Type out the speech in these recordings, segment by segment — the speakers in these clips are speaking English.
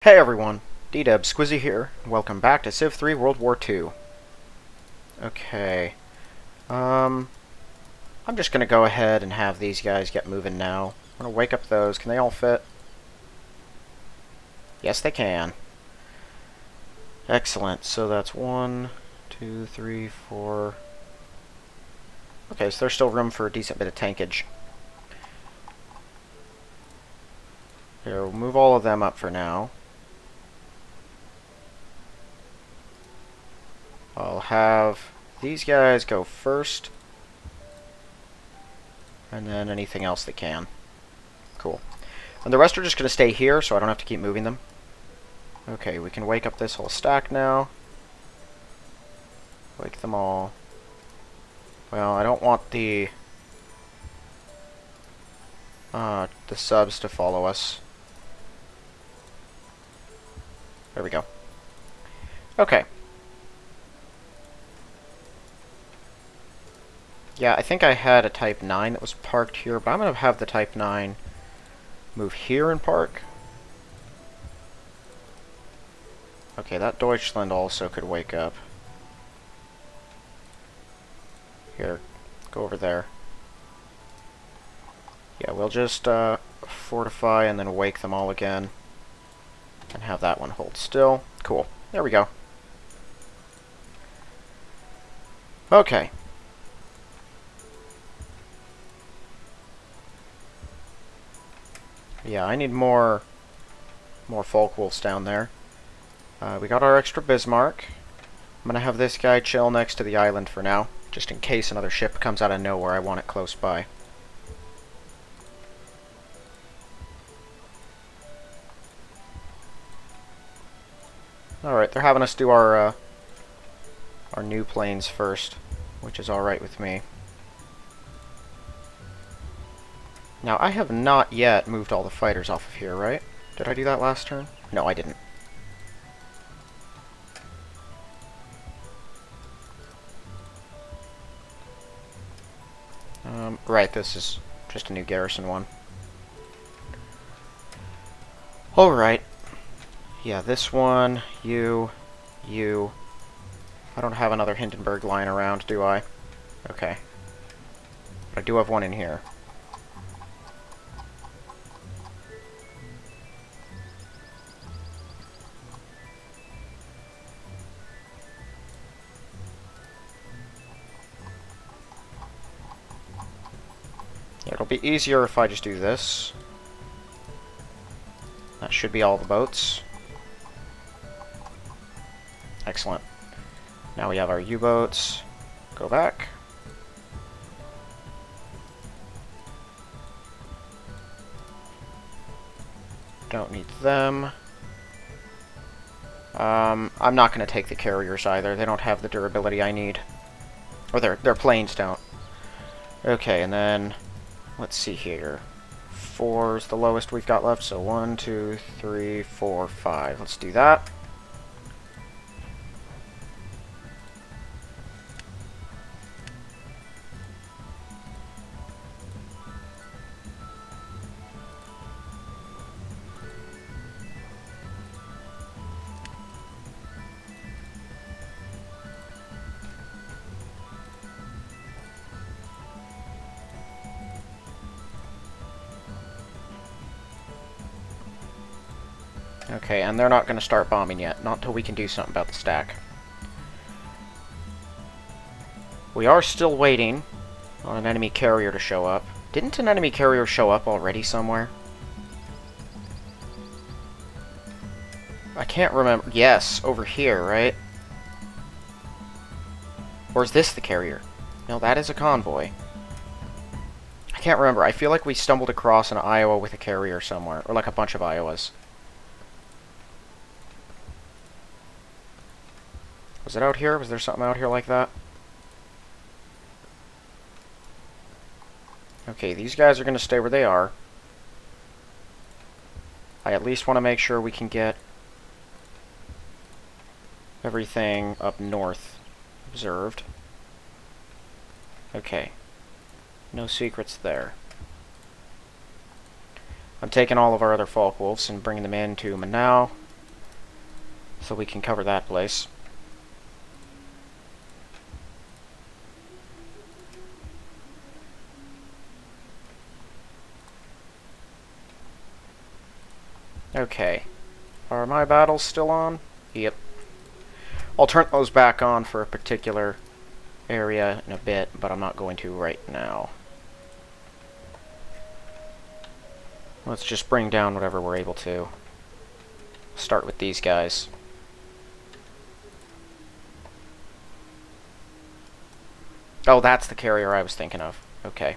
Hey everyone, D-Deb Squizzy here. Welcome back to Civ 3 World War II. Okay, I'm just gonna go ahead and have these guys get moving now. I'm gonna wake up those. Can they all fit? Yes, they can. Excellent. So that's 1, 2, 3, 4. Okay, so there's still room for a decent bit of tankage. Here, we'll move all of them up for now. I'll have these guys go first, and then anything else they can. Cool. And the rest are just going to stay here, so I don't have to keep moving them. Okay, we can wake up this whole stack now. Wake them all. Well, I don't want the subs to follow us. There we go. Okay. Yeah, I think I had a Type 9 that was parked here, but I'm going to have the Type 9 move here and park. Okay, that Deutschland also could wake up. Here, go over there. Yeah, we'll just fortify and then wake them all again. And have that one hold still. Cool. There we go. Okay. Yeah, I need more folk wolves down there. We got our extra Bismarck. I'm gonna have this guy chill next to the island for now, just in case another ship comes out of nowhere. I want it close by. Alright, they're having us do our new planes first, which is alright with me. Now, I have not yet moved all the fighters off of here, right? Did I do that last turn? No, I didn't. Right, this is just a new garrison one. Alright. Yeah, this one, you. I don't have another Hindenburg lying around, do I? Okay. But I do have one in here. Yeah, it'll be easier if I just do this. That should be all the boats. Excellent. Now we have our U-boats. Go back. Don't need them. I'm not going to take the carriers either. They don't have the durability I need. Or their planes don't. Okay, and then let's see here. 4 is the lowest we've got left, so 1, 2, 3, 4, 5. Let's do that. Okay, and they're not going to start bombing yet. Not until we can do something about the stack. We are still waiting on an enemy carrier to show up. Didn't an enemy carrier show up already somewhere? I can't remember. Yes, over here, right? Or is this the carrier? No, that is a convoy. I can't remember. I feel like we stumbled across an Iowa with a carrier somewhere. Or like a bunch of Iowas. Was it out here? Was there something out here like that? Okay, these guys are going to stay where they are. I at least want to make sure we can get everything up north observed. Okay. No secrets there. I'm taking all of our other Falk Wolves and bringing them into Manau. so we can cover that place. Okay. Are my battles still on? Yep. I'll turn those back on for a particular area in a bit, but I'm not going to right now. Let's just bring down whatever we're able to. Start with these guys. Oh, that's the carrier I was thinking of. Okay.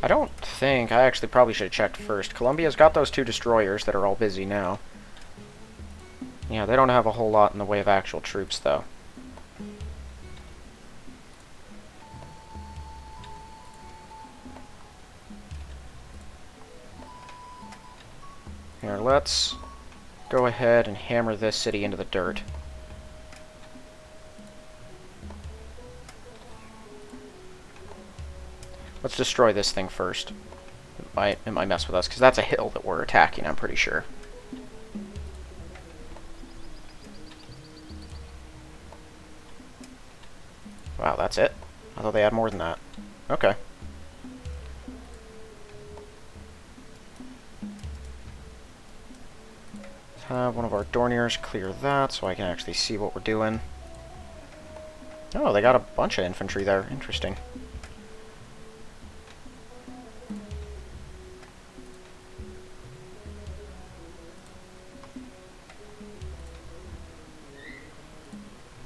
I don't think... I actually probably should have checked first. Colombia's got those 2 destroyers that are all busy now. Yeah, they don't have a whole lot in the way of actual troops, though. Here, let's go ahead and hammer this city into the dirt. Let's destroy this thing first. It might mess with us, because that's a hill that we're attacking, I'm pretty sure. Wow, that's it? I thought they had more than that. Okay. Let's have one of our Dorniers clear that, so I can actually see what we're doing. Oh, they got a bunch of infantry there. Interesting.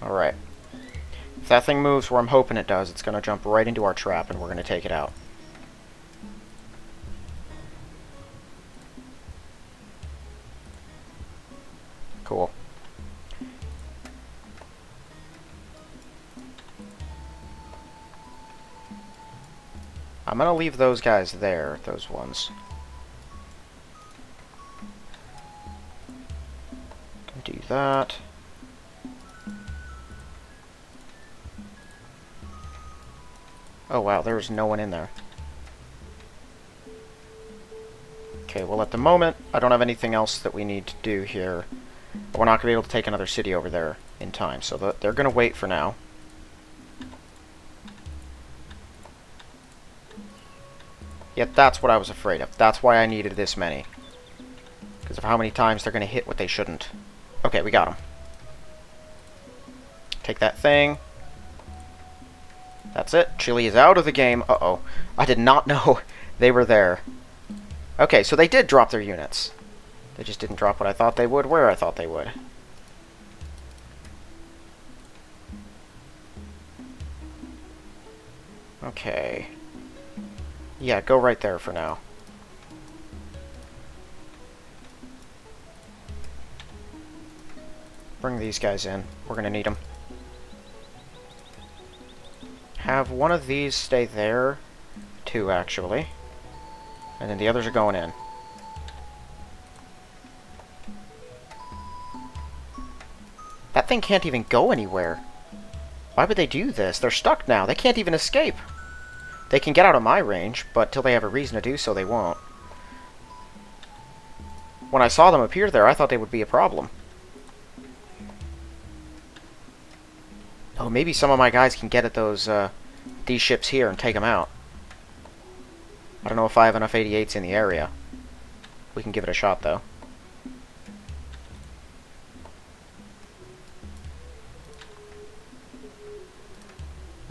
Alright. If that thing moves where I'm hoping it does, it's going to jump right into our trap, and we're going to take it out. Cool. I'm going to leave those guys there, those ones. Do that. Oh wow, there's no one in there. Okay, well at the moment, I don't have anything else that we need to do here. But we're not going to be able to take another city over there in time, so they're going to wait for now. Yet that's what I was afraid of. That's why I needed this many. Because of how many times they're going to hit what they shouldn't. Okay, we got them. Take that thing. That's it. Chile is out of the game. Uh-oh. I did not know they were there. Okay, so they did drop their units. They just didn't drop what I thought they would, where I thought they would. Okay. Yeah, go right there for now. Bring these guys in. We're going to need them. Have one of these stay there. 2, actually. And then the others are going in. That thing can't even go anywhere. Why would they do this? They're stuck now. They can't even escape. They can get out of my range, but till they have a reason to do so, they won't. When I saw them appear there, I thought they would be a problem. Oh, maybe some of my guys can get at those, these ships here and take them out. I don't know if I have enough 88s in the area. We can give it a shot, though.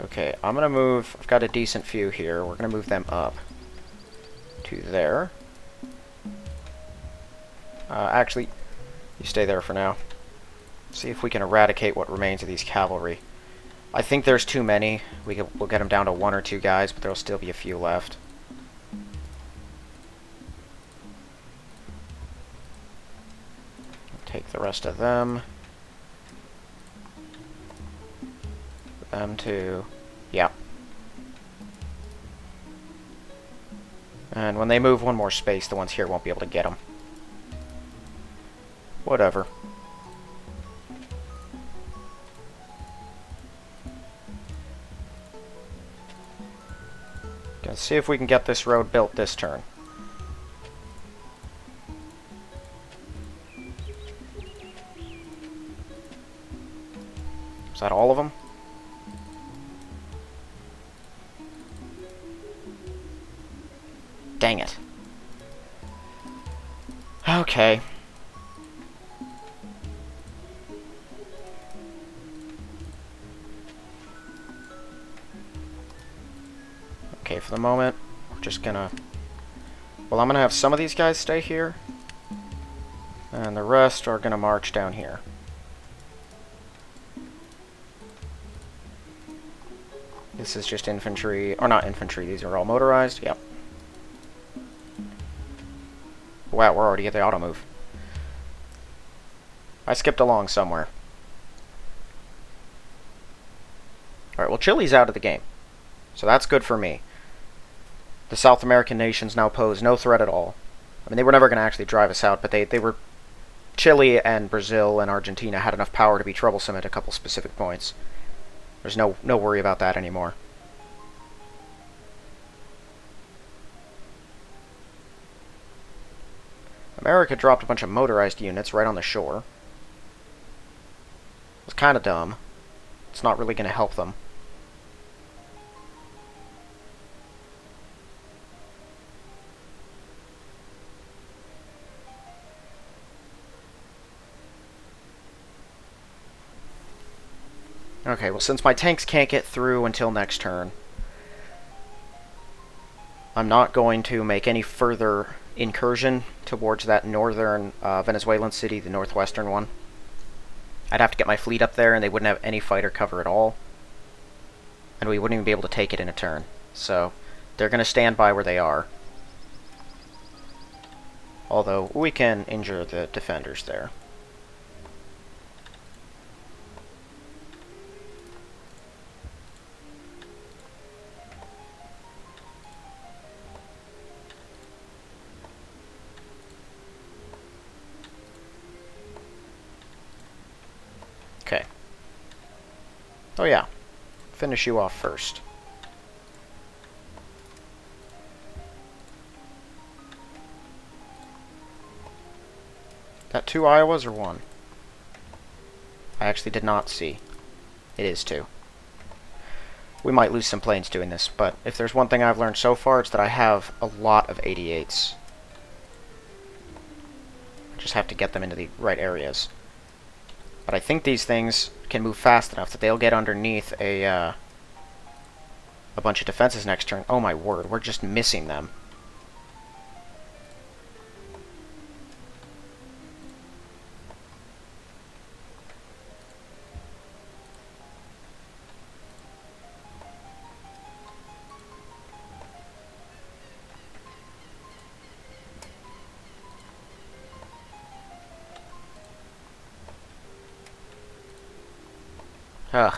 Okay, I'm gonna move... I've got a decent few here. We're gonna move them up to there. Actually, you stay there for now. See if we can eradicate what remains of these cavalry. I think there's too many. We'll get them down to 1 or 2 guys, but there'll still be a few left. Take the rest of them. Them too. Yeah. And when they move 1 more space, the ones here won't be able to get them. Whatever. Let's see if we can get this road built this turn. Is that all of them? Dang it. Okay. Okay, for the moment, we're just gonna... Well, I'm gonna have some of these guys stay here. And the rest are gonna march down here. This is just infantry, or not infantry, these are all motorized, yep. Wow, we're already at the auto move. I skipped along somewhere. Alright, well Chile's out of the game. So that's good for me. The South American nations now pose no threat at all. I mean, they were never going to actually drive us out, but they were... Chile and Brazil and Argentina had enough power to be troublesome at a couple specific points. There's no worry about that anymore. America dropped a bunch of motorized units right on the shore. It was kind of dumb. It's not really going to help them. Okay, well since my tanks can't get through until next turn, I'm not going to make any further incursion towards that northern Venezuelan city, the northwestern one. I'd have to get my fleet up there and they wouldn't have any fighter cover at all. And we wouldn't even be able to take it in a turn. So, they're going to stand by where they are. Although, we can injure the defenders there. Okay. Oh yeah. Finish you off first. That 2 Iowas or 1? I actually did not see. It is 2. We might lose some planes doing this, but if there's one thing I've learned so far, it's that I have a lot of 88s. I just have to get them into the right areas. But I think these things can move fast enough that they'll get underneath a bunch of defenses next turn. Oh my word, we're just missing them. Ugh.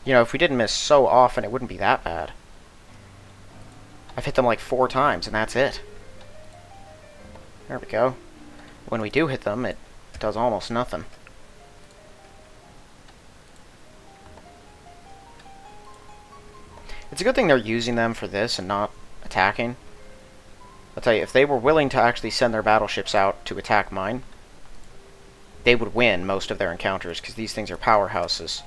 You know, if we didn't miss so often, it wouldn't be that bad. I've hit them like 4 times, and that's it. There we go. When we do hit them, it does almost nothing. It's a good thing they're using them for this and not attacking. I'll tell you, if they were willing to actually send their battleships out to attack mine, they would win most of their encounters, because these things are powerhouses.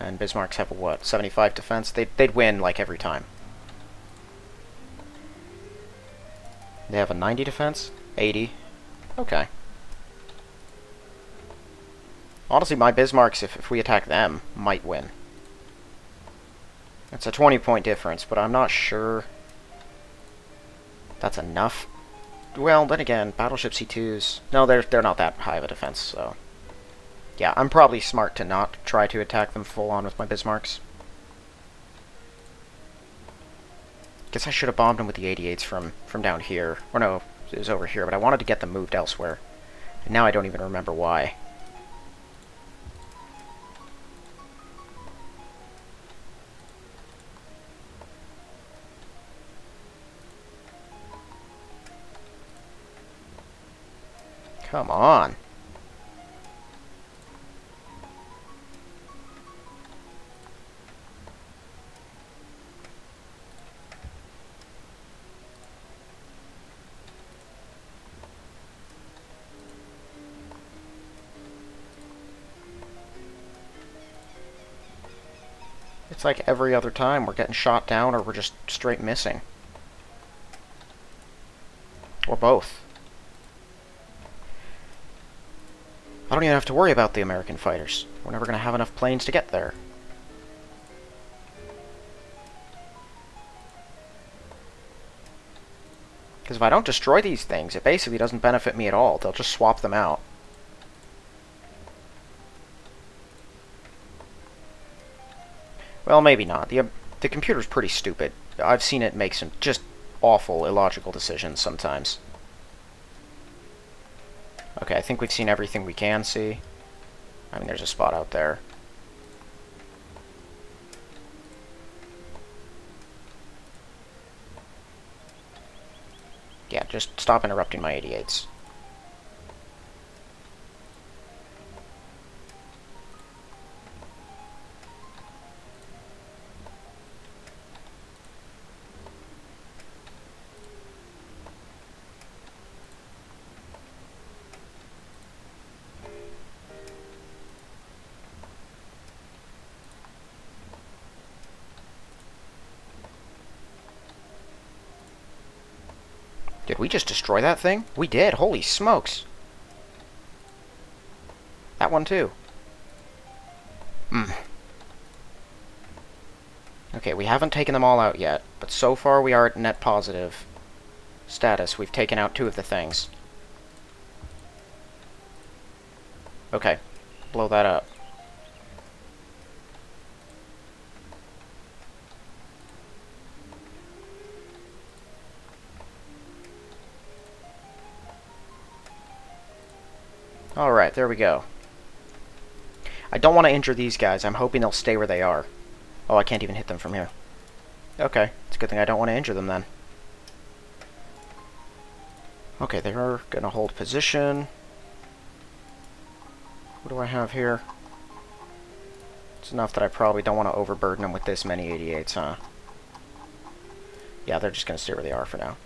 And Bismarcks have a, what, 75 defense? They'd win, like, every time. They have a 90 defense? 80? Okay. Honestly, my Bismarcks, if we attack them, might win. It's a 20-point difference, but I'm not sure that's enough. Well, then again, Battleship C2s... No, they're not that high of a defense, so... Yeah, I'm probably smart to not try to attack them full-on with my Bismarcks. Guess I should have bombed them with the 88s from down here. Or no, it was over here, but I wanted to get them moved elsewhere. And now I don't even remember why. Come on. It's like every other time we're getting shot down or we're just straight missing. Or both. I don't even have to worry about the American fighters. We're never going to have enough planes to get there. Because if I don't destroy these things, it basically doesn't benefit me at all. They'll just swap them out. Well, maybe not. The computer's pretty stupid. I've seen it make some just awful, illogical decisions sometimes. Okay, I think we've seen everything we can see. I mean, there's a spot out there. Yeah, just stop interrupting my 88s. Did we just destroy that thing? We did. Holy smokes. That one too. Okay, we haven't taken them all out yet, but so far we are at net positive status. We've taken out 2 of the things. Okay, blow that up. Alright, there we go. I don't want to injure these guys. I'm hoping they'll stay where they are. Oh, I can't even hit them from here. Okay, it's a good thing I don't want to injure them then. Okay, they're gonna hold position. What do I have here? It's enough that I probably don't want to overburden them with this many 88s, huh? Yeah, they're just gonna stay where they are for now.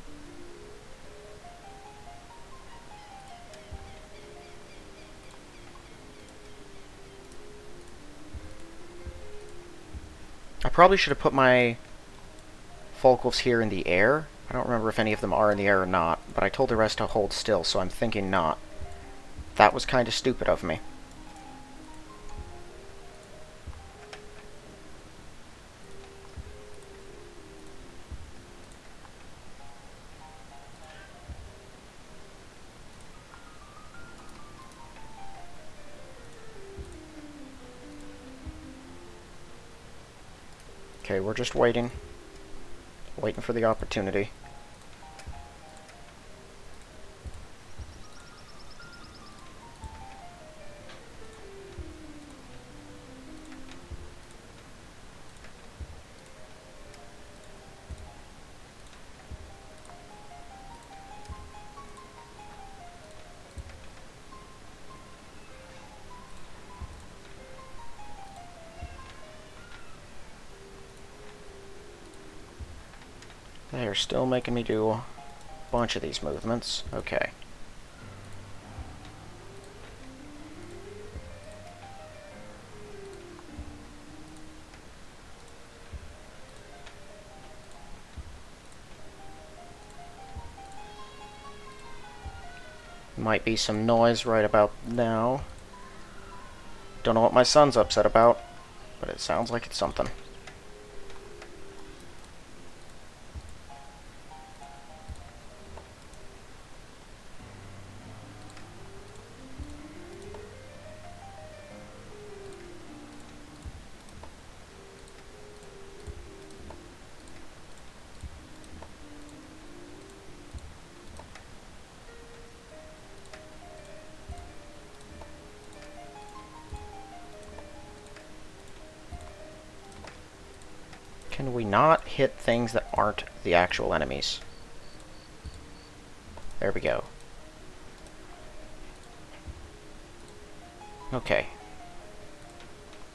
I probably should have put my Focke-Wulfs here in the air. I don't remember if any of them are in the air or not, but I told the rest to hold still, so I'm thinking not. That was kind of stupid of me. Okay, we're just waiting. Waiting for the opportunity. They are still making me do a bunch of these movements. Okay. Might be some noise right about now. Don't know what my son's upset about, but it sounds like it's something. Can we not hit things that aren't the actual enemies? There we go. Okay.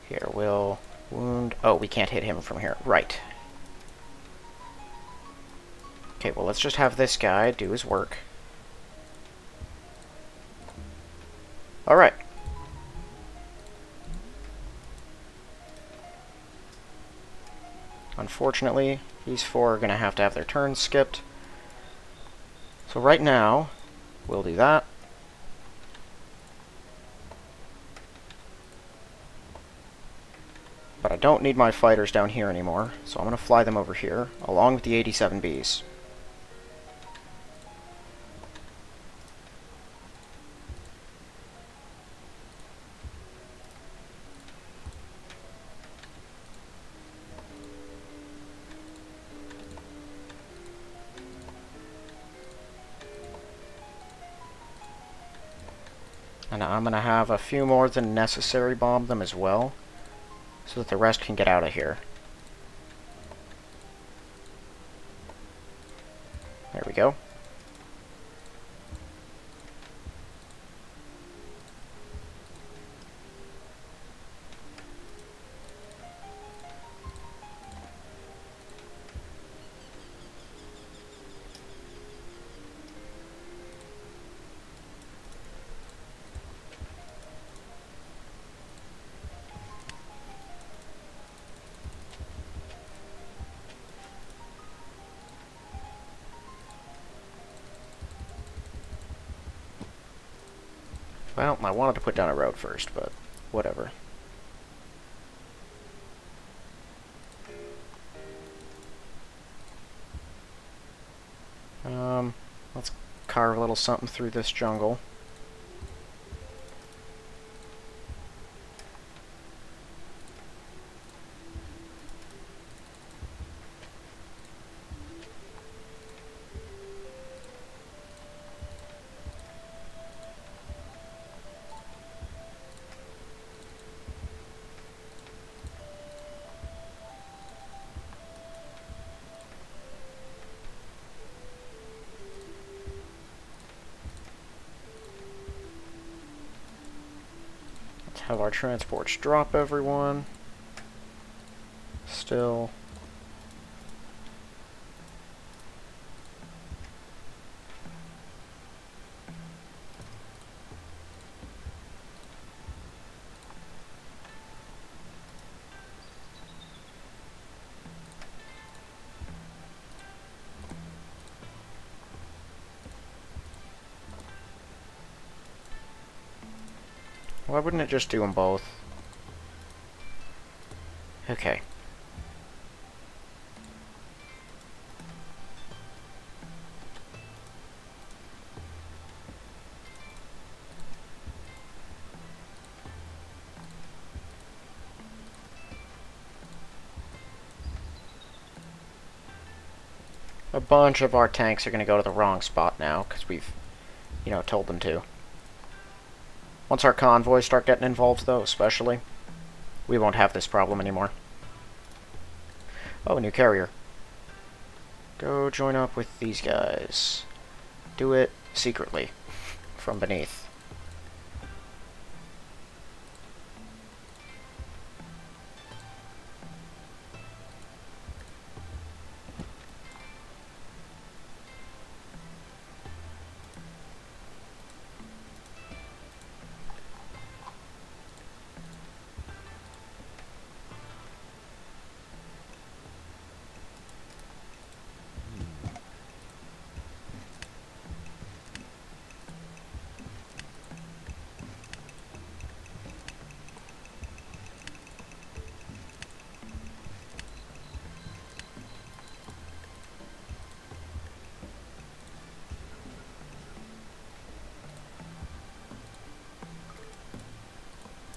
Here, we'll wound... Oh, we can't hit him from here. Right. Okay, well, let's just have this guy do his work. Alright. Unfortunately, these four are going to have their turns skipped. So right now, we'll do that. But I don't need my fighters down here anymore, so I'm going to fly them over here, along with the 87Bs. And I'm going to have a few more than necessary bomb them as well, so that the rest can get out of here. There we go. Well, I wanted to put down a road first, but whatever. Let's carve a little something through this jungle. Have our transports drop everyone. Still. Why wouldn't it just do them both? Okay. A bunch of our tanks are going to go to the wrong spot now, because we've, told them to. Once our convoys start getting involved, though, especially, we won't have this problem anymore. Oh, a new carrier. Go join up with these guys. Do it secretly, from beneath.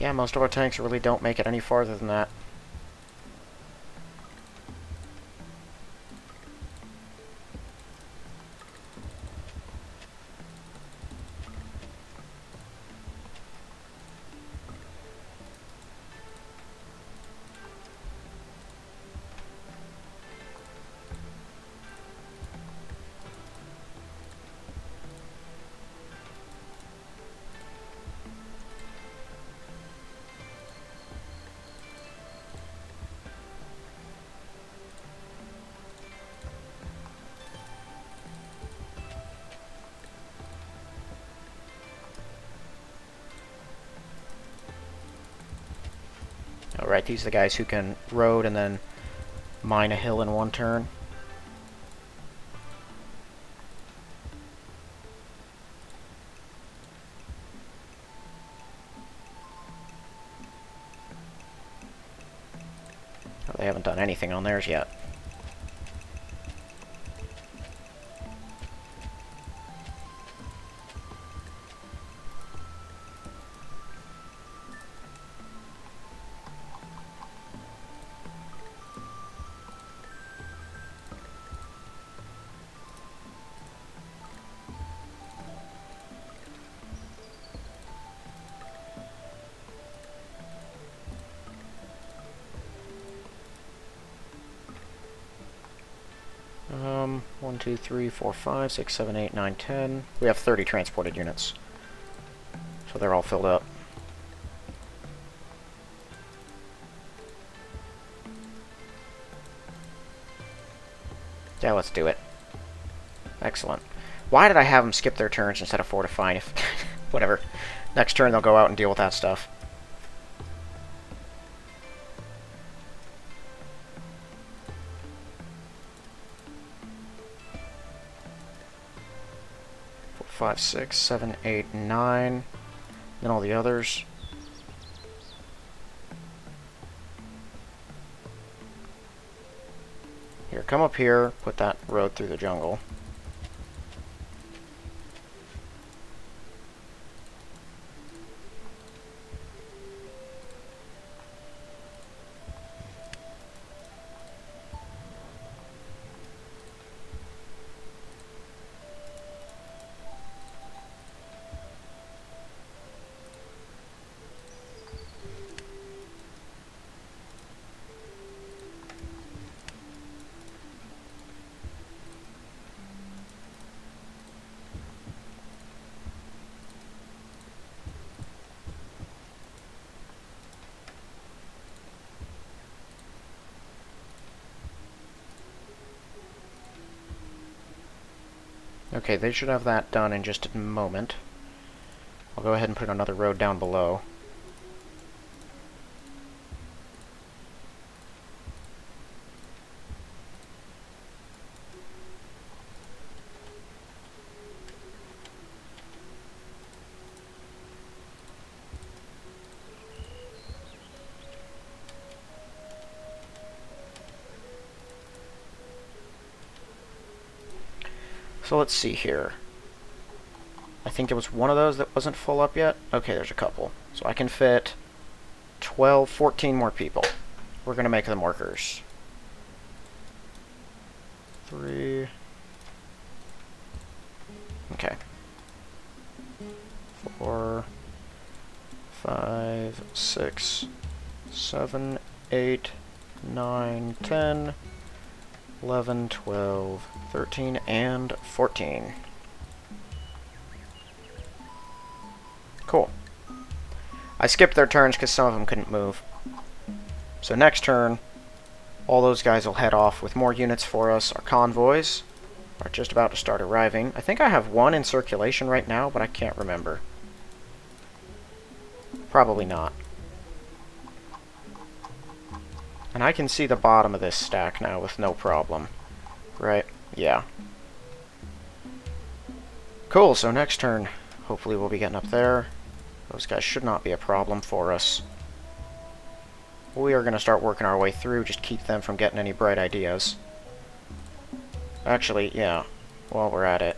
Yeah, most of our tanks really don't make it any farther than that. Alright, these are the guys who can road and then mine a hill in one turn. Oh, they haven't done anything on theirs yet. One, two, three, four, five, 6, 7, 8, 9, 10. We have 30 transported units. So they're all filled up. Yeah, let's do it. Excellent. Why did I have them skip their turns instead of fortifying? If whatever. Next turn they'll go out and deal with that stuff. Four, 5, 6, 7, 8, 9. Then all the others. Here, come up here, put that road through the jungle. Okay, they should have that done in just a moment. I'll go ahead and put another road down below. So let's see here. I think there was one of those that wasn't full up yet. Okay, there's a couple. So I can fit 12, 14 more people. We're going to make them workers. 3. Okay. 4, 5, 6, 7, 8, 9, 10, 11, 12, 13, and 14. Cool. I skipped their turns because some of them couldn't move. So next turn, all those guys will head off with more units for us. Our convoys are just about to start arriving. I think I have one in circulation right now, but I can't remember. Probably not. And I can see the bottom of this stack now with no problem. Right? Yeah. Cool, so next turn, hopefully we'll be getting up there. Those guys should not be a problem for us. We are going to start working our way through, just keep them from getting any bright ideas. Actually, yeah, while we're at it.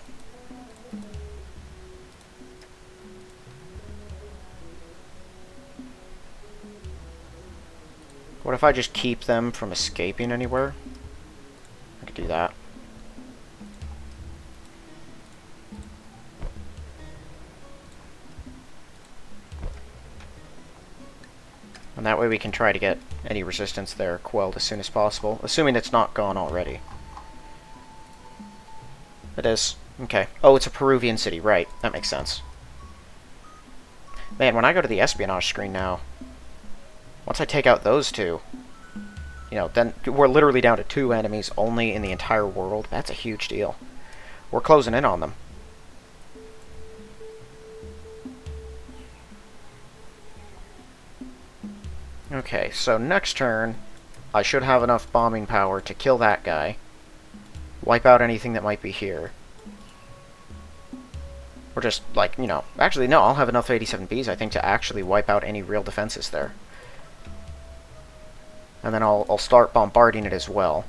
What if I just keep them from escaping anywhere? I could do that. And that way we can try to get any resistance there quelled as soon as possible, assuming it's not gone already. It is. Okay. Oh, it's a Peruvian city. Right. That makes sense. Man, when I go to the espionage screen now, once I take out those two, you know, then we're literally down to 2 enemies only in the entire world. That's a huge deal. We're closing in on them. Okay, so next turn, I should have enough bombing power to kill that guy. Wipe out anything that might be here. Or just, like, you know... Actually, no, I'll have enough 87Bs, I think, to actually wipe out any real defenses there. And then I'll start bombarding it as well.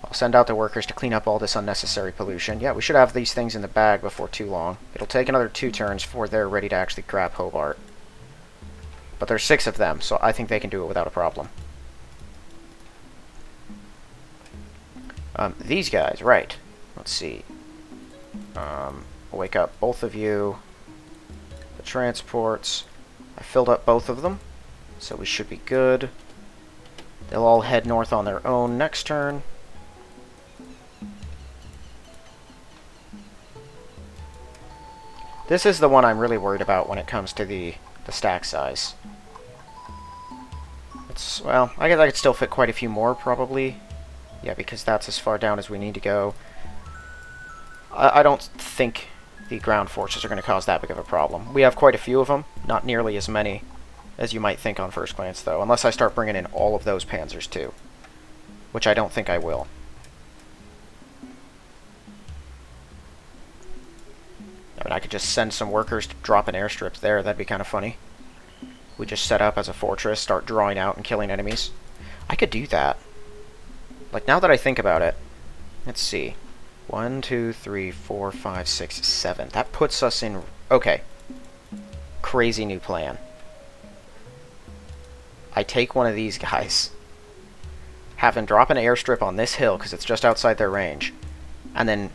I'll send out the workers to clean up all this unnecessary pollution. Yeah, we should have these things in the bag before too long. It'll take another 2 turns before they're ready to actually grab Hobart. But there's 6 of them, so I think they can do it without a problem. These guys, right. Let's see. Wake up both of you. The transports. I filled up both of them, so we should be good. They'll all head north on their own next turn. This is the one I'm really worried about when it comes to the stack size. It's, well, I guess I could still fit quite a few more, probably. Yeah, because that's as far down as we need to go. I don't think the ground forces are going to cause that big of a problem. We have quite a few of them, not nearly as many as you might think on first glance, though, unless I start bringing in all of those panzers, too. Which I don't think I will. I mean, I could just send some workers to drop an airstrip there. That'd be kind of funny. We just set up as a fortress, start drawing out and killing enemies. I could do that. Like, now that I think about it, let's see. 1, 2, 3, 4, 5, 6, 7. That puts us in... Okay. Crazy new plan. I take one of these guys, have them drop an airstrip on this hill, because it's just outside their range, and then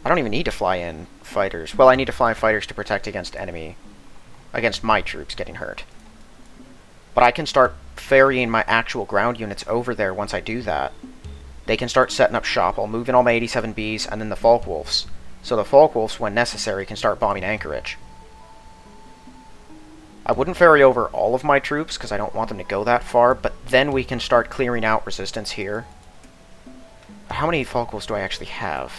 I don't even need to fly in fighters. Well, I need to fly in fighters to protect against my troops getting hurt. But I can start ferrying my actual ground units over there once I do that. They can start setting up shop. I'll move in all my 87Bs and then the Falkwolves. So the Falkwolves, when necessary, can start bombing Anchorage. I wouldn't ferry over all of my troops, because I don't want them to go that far, but then we can start clearing out resistance here. How many Falkwolves do I actually have?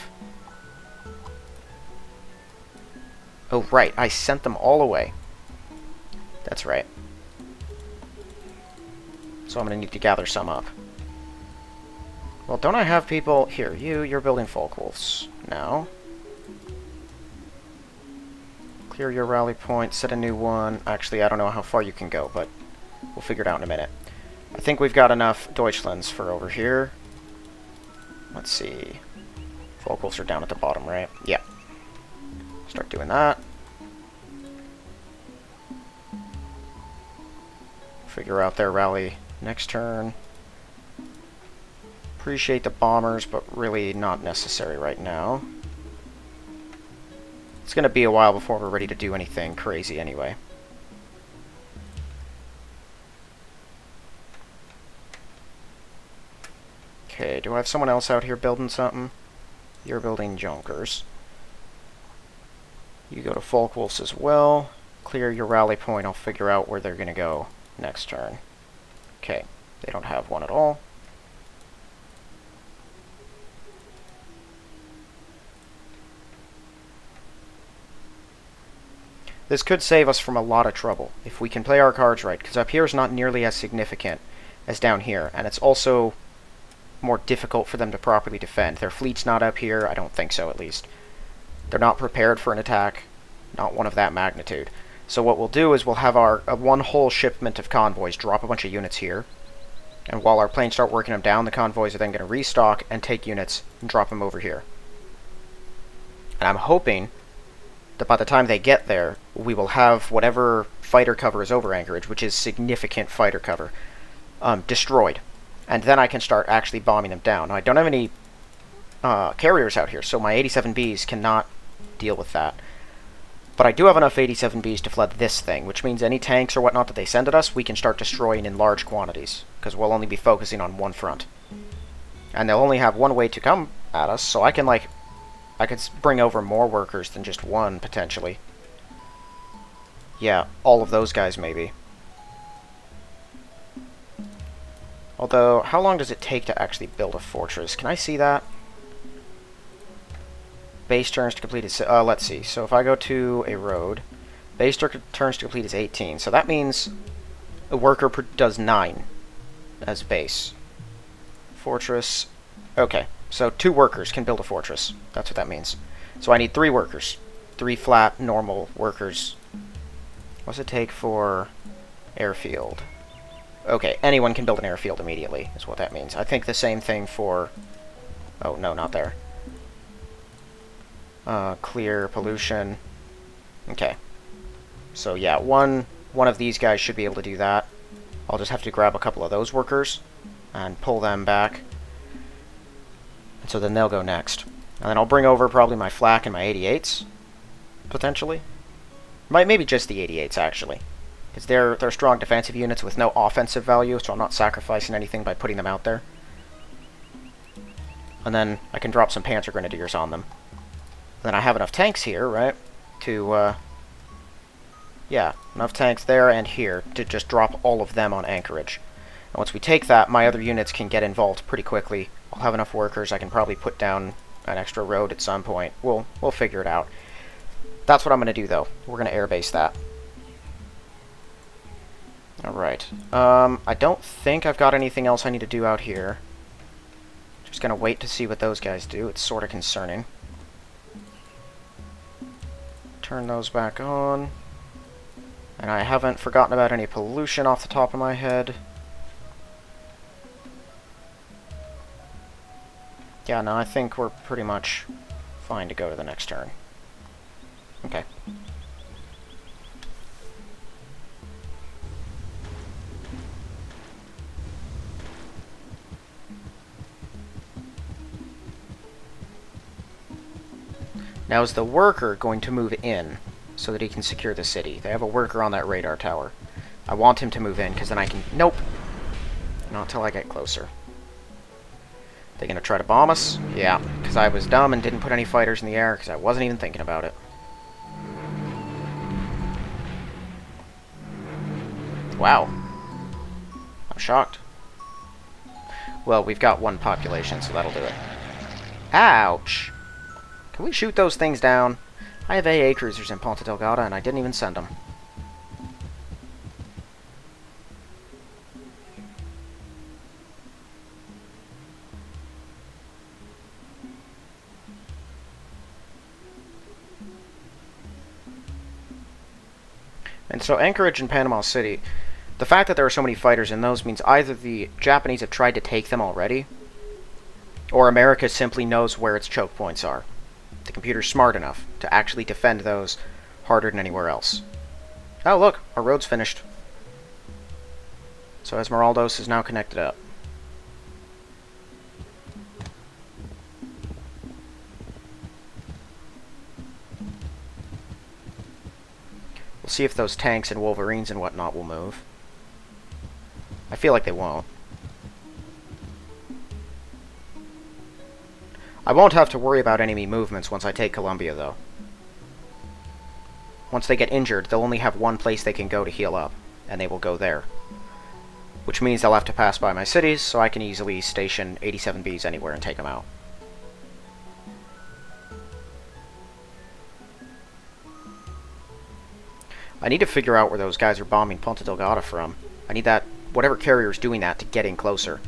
Oh, right, I sent them all away. That's right. So I'm going to need to gather some up. Well, don't I have people... Here, you're building Falkwolves now. Clear your rally point, set a new one. Actually, I don't know how far you can go, but we'll figure it out in a minute. I think we've got enough Deutschlands for over here. Let's see. Falkwolves are down at the bottom, right? Yeah. Start doing that. Figure out their rally next turn. Appreciate the bombers, but really not necessary right now. It's going to be a while before we're ready to do anything crazy anyway. Okay, do I have someone else out here building something? You're building Junkers. You go to Falkwolves as well. Clear your rally point. I'll figure out where they're going to go next turn. Okay, they don't have one at all. This could save us from a lot of trouble, if we can play our cards right, because up here is not nearly as significant as down here, and it's also more difficult for them to properly defend. Their fleet's not up here, I don't think so at least. They're not prepared for an attack, not one of that magnitude. So what we'll do is we'll have our one whole shipment of convoys drop a bunch of units here, and while our planes start working them down, the convoys are then going to restock and take units and drop them over here. And I'm hoping that by the time they get there, we will have whatever fighter cover is over Anchorage, which is significant fighter cover, destroyed. And then I can start actually bombing them down. Now, I don't have any carriers out here, so my 87Bs cannot deal with that. But I do have enough 87Bs to flood this thing, which means any tanks or whatnot that they send at us, we can start destroying in large quantities, because we'll only be focusing on one front. And they'll only have one way to come at us, so I can, like, I could bring over more workers than just one, potentially. Yeah, all of those guys, maybe. Although, how long does it take to actually build a fortress? Can I see that? Base turns to complete is... let's see. So if I go to a road, base turns to complete is 18. So that means a worker does 9 as base. Fortress. Okay, so 2 workers can build a fortress. That's what that means. So I need 3 workers. 3 flat, normal workers. What's it take for airfield? Okay, anyone can build an airfield immediately, is what that means. I think the same thing for... Oh, no, not there. Clear pollution. Okay. So yeah, one of these guys should be able to do that. I'll just have to grab a couple of those workers and pull them back. And so then they'll go next. And then I'll bring over probably my flak and my 88s, potentially. Maybe just the 88s, actually. Because they're strong defensive units with no offensive value, so I'm not sacrificing anything by putting them out there. And then I can drop some Panzer Grenadiers on them. And then I have enough tanks here, right, to, yeah, enough tanks there and here to just drop all of them on Anchorage. And once we take that, my other units can get involved pretty quickly. I'll have enough workers. I can probably put down an extra road at some point. We'll figure it out. That's what I'm going to do, though. We're going to airbase that. Alright. I don't think I've got anything else I need to do out here. Just going to wait to see what those guys do. It's sort of concerning. Turn those back on. And I haven't forgotten about any pollution off the top of my head. Yeah, no, I think we're pretty much fine to go to the next turn. Okay. Now is the worker going to move in so that he can secure the city? They have a worker on that radar tower. I want him to move in because then I can... Nope! Not till I get closer. They gonna try to bomb us? Yeah, because I was dumb and didn't put any fighters in the air because I wasn't even thinking about it. Wow. I'm shocked. Well, we've got 1 population, so that'll do it. Ouch! Can we shoot those things down? I have AA cruisers in Ponta Delgada, and I didn't even send them. And so Anchorage and Panama City, the fact that there are so many fighters in those means either the Japanese have tried to take them already, or America simply knows where its choke points are. The computer's smart enough to actually defend those harder than anywhere else. Oh look, our road's finished. So Esmeraldas is now connected up. We'll see if those tanks and Wolverines and whatnot will move. I feel like they won't. I won't have to worry about enemy movements once I take Colombia, though. Once they get injured, they'll only have 1 place they can go to heal up, and they will go there. Which means they'll have to pass by my cities, so I can easily station 87Bs anywhere and take them out. I need to figure out where those guys are bombing Ponta Delgada from. I need that, whatever carrier is doing that, to get in closer.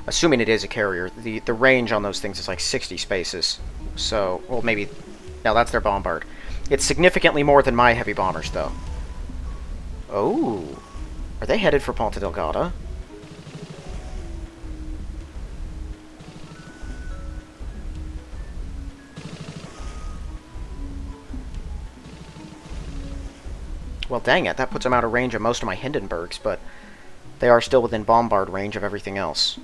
Assuming it is a carrier, the range on those things is like 60 spaces. So, well, maybe... No, that's their bombard. It's significantly more than my heavy bombers, though. Oh. Are they headed for Ponta Delgada? Well, dang it, that puts them out of range of most of my Hindenburgs, but they are still within bombard range of everything else.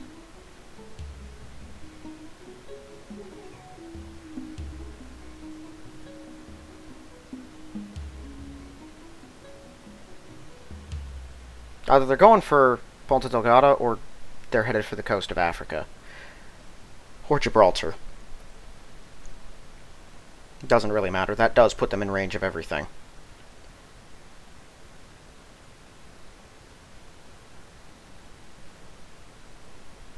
Either they're going for Ponta Delgada, or they're headed for the coast of Africa. Or Gibraltar. It doesn't really matter. That does put them in range of everything.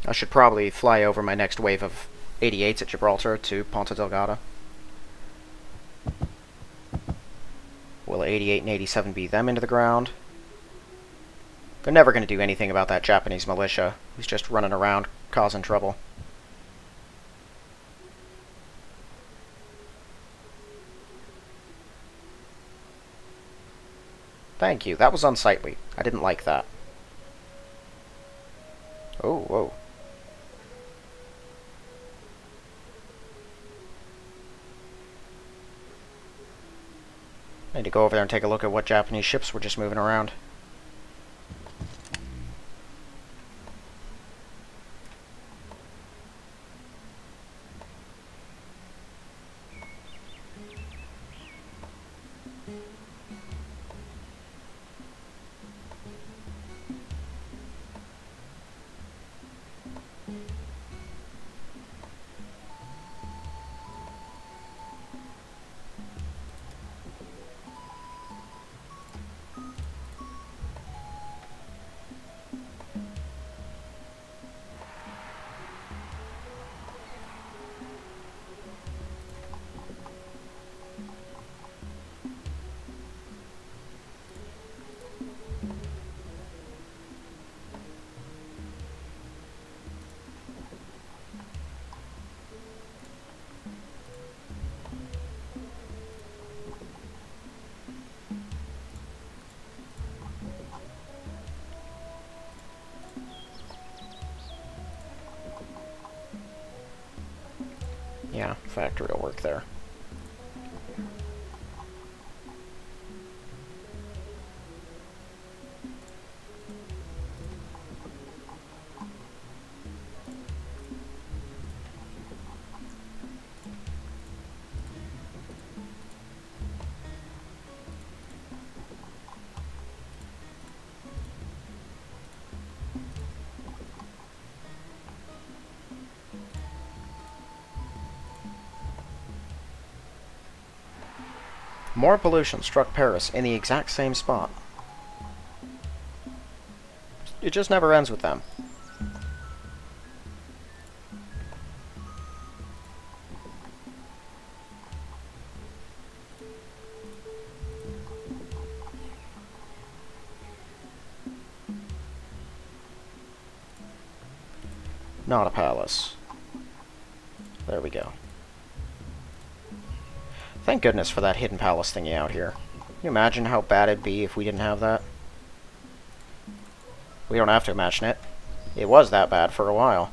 I should probably fly over my next wave of 88s at Gibraltar to Ponta Delgada. Will 88 and 87 be them into the ground? They're never going to do anything about that Japanese militia who's just running around causing trouble. Thank you. That was unsightly. I didn't like that. Oh, whoa. I need to go over there and take a look at what Japanese ships were just moving around. Yeah, factory will work there. More pollution struck Paris in the exact same spot. It just never ends with them. Not a palace. There we go. Thank goodness for that hidden palace thingy out here. Can you imagine how bad it'd be if we didn't have that? We don't have to imagine it. It was that bad for a while.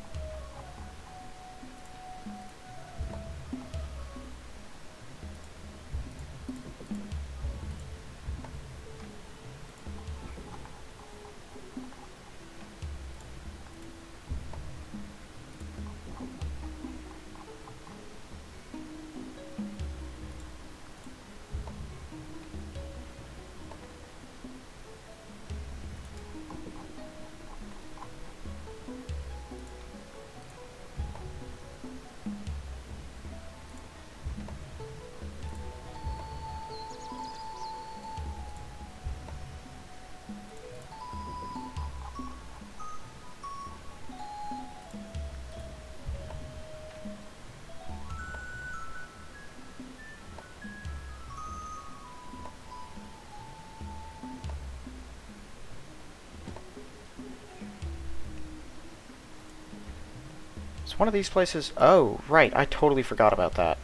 It's one of these places... Oh, right, I totally forgot about that.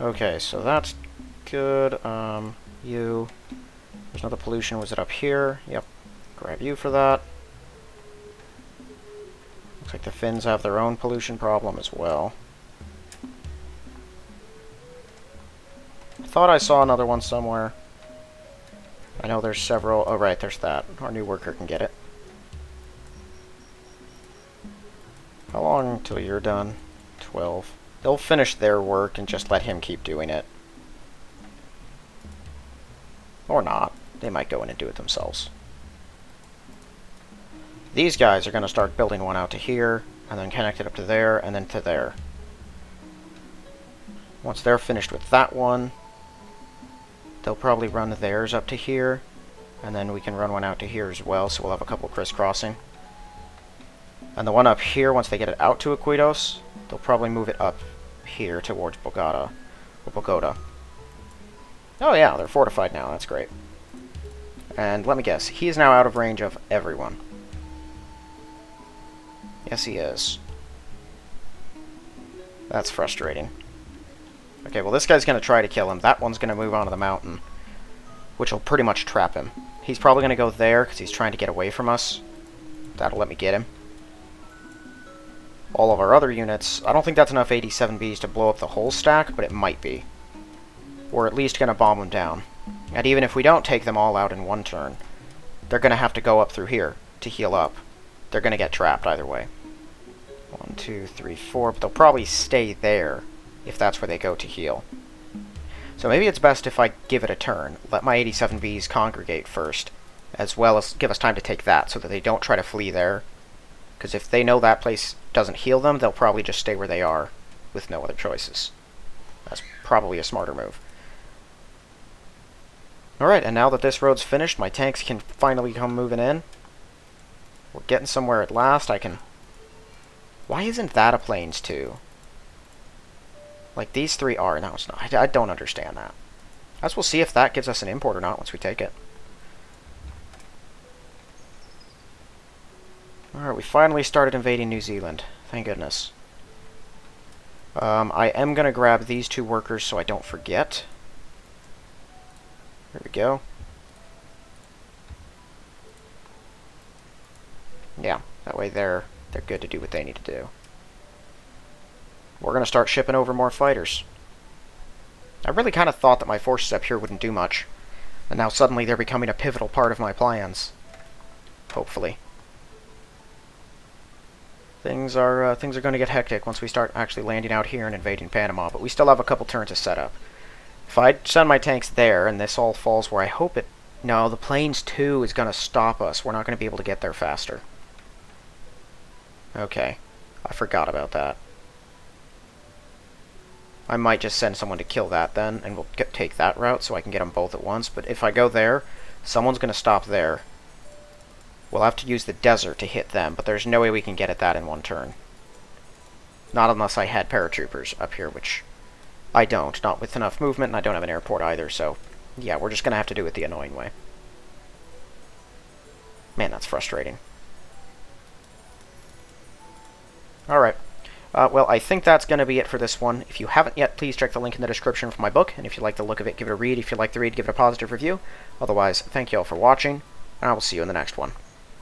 Okay, so that's good. You... There's another pollution. Was it up here? Yep. Grab you for that. Looks like the Finns have their own pollution problem as well. I thought I saw another one somewhere. I know there's several... Oh, right, there's that. Our new worker can get it. How long till you're done? 12. They'll finish their work and just let him keep doing it. Or not. They might go in and do it themselves. These guys are going to start building one out to here, and then connect it up to there, and then to there. Once they're finished with that one, they'll probably run theirs up to here, and then we can run one out to here as well, so we'll have a couple crisscrossing. And the one up here, once they get it out to Iquitos, they'll probably move it up here towards Bogota. Or Bogota. Oh yeah, they're fortified now, that's great. And let me guess, he is now out of range of everyone. Yes, he is. That's frustrating. Okay, well this guy's going to try to kill him. That one's going to move onto the mountain. which will pretty much trap him. He's probably going to go there because he's trying to get away from us. That'll let me get him. All of our other units, I don't think that's enough 87Bs to blow up the whole stack, but it might be. We're at least going to bomb them down. And even if we don't take them all out in one turn, they're going to have to go up through here to heal up. They're going to get trapped either way. 1, 2, 3, 4, but they'll probably stay there if that's where they go to heal. So maybe it's best if I give it a turn, let my 87Bs congregate first, as well as give us time to take that so that they don't try to flee there. Because if they know that place doesn't heal them, they'll probably just stay where they are with no other choices. That's probably a smarter move. Alright, and now that this road's finished, my tanks can finally come moving in. We're getting somewhere at last. I can... Why isn't that a plains too? Like, these three are. No, it's not. I don't understand that. I guess we'll see if that gives us an import or not once we take it. Alright, we finally started invading New Zealand. Thank goodness. I am going to grab these two workers so I don't forget. There we go. Yeah, that way they're good to do what they need to do. We're going to start shipping over more fighters. I really kind of thought that my forces up here wouldn't do much. And now suddenly they're becoming a pivotal part of my plans. Hopefully. Things are going to get hectic once we start actually landing out here and invading Panama, but we still have a couple turns to set up. If I send my tanks there and this all falls where I hope it... No, the plains too is going to stop us. We're not going to be able to get there faster. Okay. I forgot about that. I might just send someone to kill that then, and we'll take that route so I can get them both at once. But if I go there, someone's going to stop there. We'll have to use the desert to hit them, but there's no way we can get at that in one turn. Not unless I had paratroopers up here, which I don't. Not with enough movement, and I don't have an airport either, so... Yeah, we're just going to have to do it the annoying way. Man, that's frustrating. Alright. Well, I think that's going to be it for this one. If you haven't yet, please check the link in the description for my book, and if you like the look of it, give it a read. If you like the read, give it a positive review. Otherwise, thank you all for watching, and I will see you in the next one.